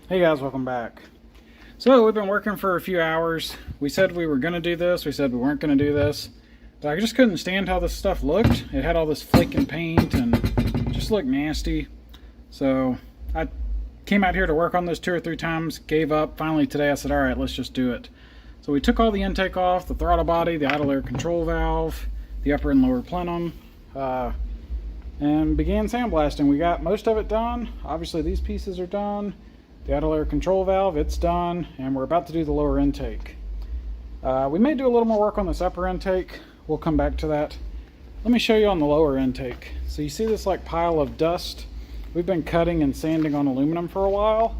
Hey guys, welcome back. So we've been working for a few hours. We said we were going to do this. We said we weren't going to do this. But I just couldn't stand how this stuff looked. It had all this flaking paint and just looked nasty. So I came out here to work on this 2 or 3 times, gave up. Finally today I said, all right, let's just do it. So we took all the intake off, the throttle body, the idle air control valve, the upper and lower plenum, and began sandblasting. We got most of it done. Obviously these pieces are done. The idle air control valve, it's done, and we're about to do the lower intake. We may do a little more work on this upper intake. We'll come back to that. Let me show you on the lower intake. So you see this like pile of dust? We've been cutting and sanding on aluminum for a while.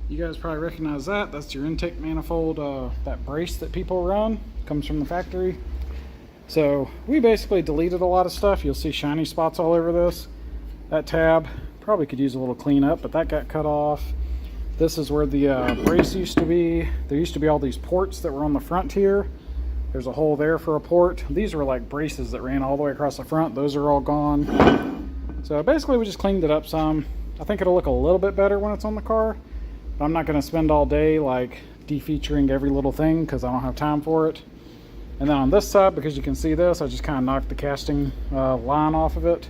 You guys probably recognize that. That's your intake manifold, that brace that people run. Comes from the factory. So we basically deleted a lot of stuff. You'll see shiny spots all over this. That tab probably could use a little cleanup, but that got cut off. This is where the brace used to be. There used to be all these ports that were on the front here. There's a hole there for a port. These were like braces that ran all the way across the front. Those are all gone. So basically we just cleaned it up some. I think it'll look a little bit better when it's on the car. But I'm not going to spend all day like defeaturing every little thing because I don't have time for it. And then on this side, because you can see this, I just kind of knocked the casting line off of it.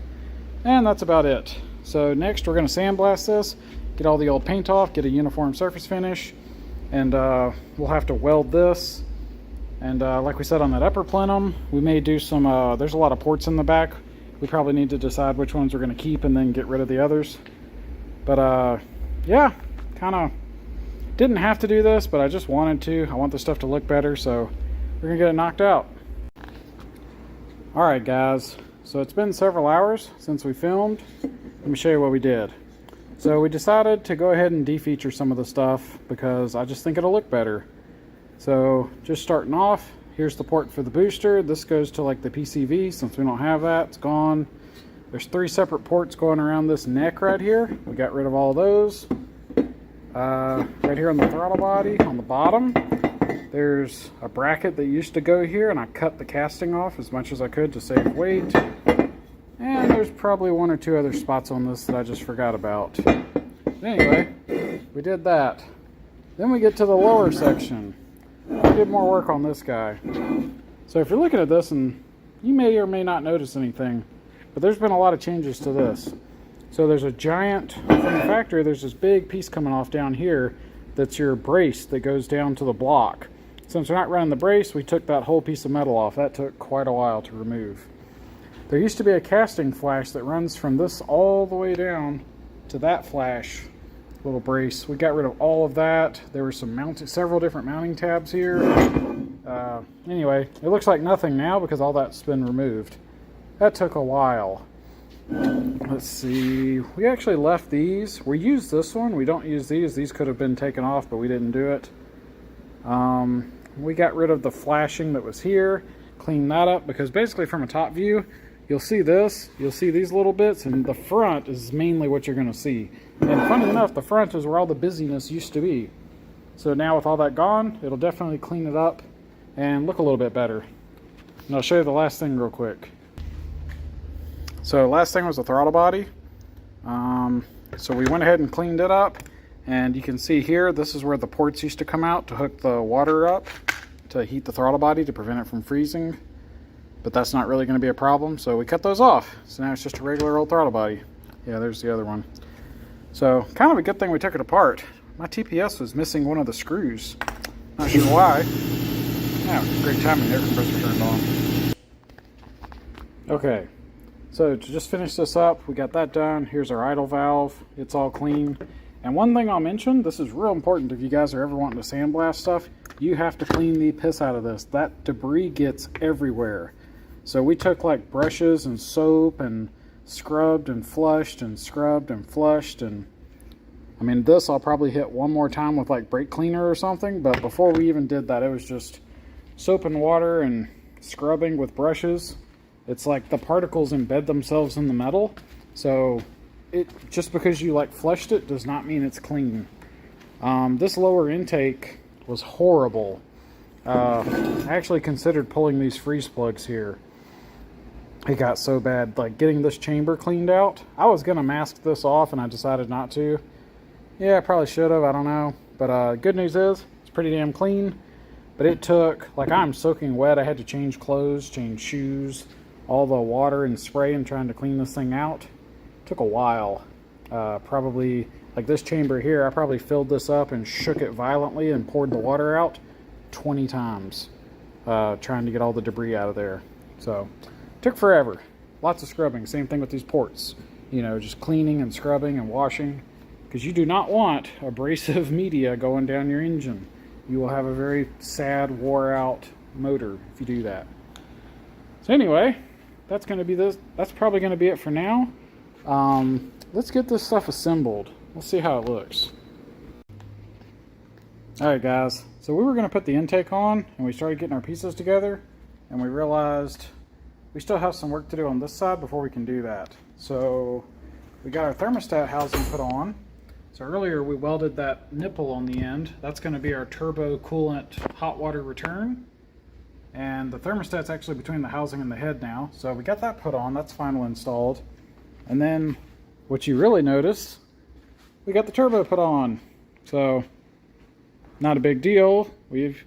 And that's about it. So next we're going to sandblast this. Get all the old paint off, get a uniform surface finish, and we'll have to weld this. And like we said on that upper plenum, we may do some, there's a lot of ports in the back. We probably need to decide which ones we're going to keep and then get rid of the others. But yeah, kind of didn't have to do this, but I just wanted to. I want the stuff to look better, so we're going to get it knocked out. Alright guys, so it's been several hours since we filmed. Let me show you what we did. So we decided to go ahead and defeature some of the stuff because I just think it'll look better. So just starting off, here's the port for the booster. This goes to like the PCV since we don't have that. It's gone. There's 3 separate ports going around this neck right here. We got rid of all those. Right here on the throttle body, on the bottom, there's a bracket that used to go here, and I cut the casting off as much as I could to save weight. And there's probably 1 or 2 other spots on this that I just forgot about. But anyway, we did that. Then we get to the lower section. We did more work on this guy. So if you're looking at this, and you may or may not notice anything, but there's been a lot of changes to this. So there's a giant, from the factory, there's this big piece coming off down here that's your brace that goes down to the block. Since we're not running the brace, we took that whole piece of metal off. That took quite a while to remove. There used to be a casting flash that runs from this all the way down to that flash little brace. We got rid of all of that. There were several different mounting tabs here. Anyway, it looks like nothing now because all that's been removed. That took a while. Let's see. We actually left these. We used this one. We don't use these. These could have been taken off, but we didn't do it. We got rid of the flashing that was here. Cleaned that up because basically from a top view, you'll see this, you'll see these little bits, and the front is mainly what you're going to see. And funny enough, the front is where all the busyness used to be. So now with all that gone, it'll definitely clean it up and look a little bit better. And I'll show you the last thing real quick. So last thing was the throttle body. So we went ahead and cleaned it up. And you can see here, this is where the ports used to come out to hook the water up to heat the throttle body to prevent it from freezing. But that's not really going to be a problem, so we cut those off. So now it's just a regular old throttle body. Yeah, there's the other one. So kind of a good thing we took it apart. My TPS was missing one of the screws. Not sure why. Yeah, great timing, the air compressor turned on. Okay, so to just finish this up, we got that done. Here's our idle valve. It's all clean. And one thing I'll mention, this is real important if you guys are ever wanting to sandblast stuff, you have to clean the piss out of this. That debris gets everywhere. So we took like brushes and soap and scrubbed and flushed and scrubbed and flushed, and I mean this I'll probably hit one more time with like brake cleaner or something, but before we even did that it was just soap and water and scrubbing with brushes. It's like the particles embed themselves in the metal, so it just because you like flushed it does not mean it's clean. This lower intake was horrible. I actually considered pulling these freeze plugs here. It got so bad, like getting this chamber cleaned out. I was gonna mask this off and I decided not to. Yeah, I probably should have. I don't know. But good news is it's pretty damn clean. But it took, like, I'm soaking wet. I had to change clothes, change shoes, all the water and spray and trying to clean this thing out. Took a while. Probably, like this chamber here, I probably filled this up and shook it violently and poured the water out 20 times, trying to get all the debris out of there. So, took forever. Lots of scrubbing. Same thing with these ports. You know, just cleaning and scrubbing and washing. Because you do not want abrasive media going down your engine. You will have a very sad, wore-out motor if you do that. So anyway, that's going to be this. That's probably going to be it for now. Let's get this stuff assembled. Let's see how it looks. Alright guys, so we were going to put the intake on and we started getting our pieces together and we realized we still have some work to do on this side before we can do that. So we got our thermostat housing put on. So earlier we welded that nipple on the end. That's going to be our turbo coolant hot water return. And the thermostat's actually between the housing and the head now. So we got that put on, that's finally installed. And then what you really notice, we got the turbo put on. So not a big deal. We've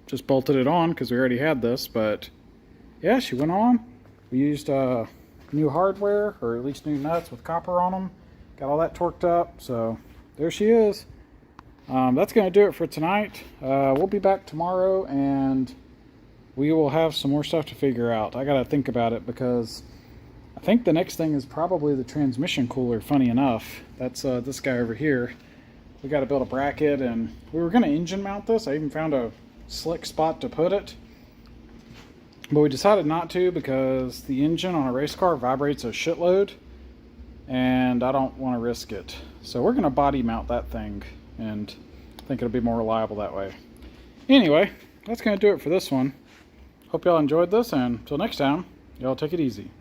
just bolted it on because we already had this, but yeah, she went on. We used new hardware, or at least new nuts with copper on them. Got all that torqued up, so there she is. That's going to do it for tonight. We'll be back tomorrow, and we will have some more stuff to figure out. I got to think about it because I think the next thing is probably the transmission cooler, funny enough. That's this guy over here. We got to build a bracket, and we were going to engine mount this. I even found a slick spot to put it. But we decided not to because the engine on a race car vibrates a shitload, and I don't want to risk it. So we're going to body mount that thing, and I think it'll be more reliable that way. Anyway, that's going to do it for this one. Hope y'all enjoyed this, and until next time, y'all take it easy.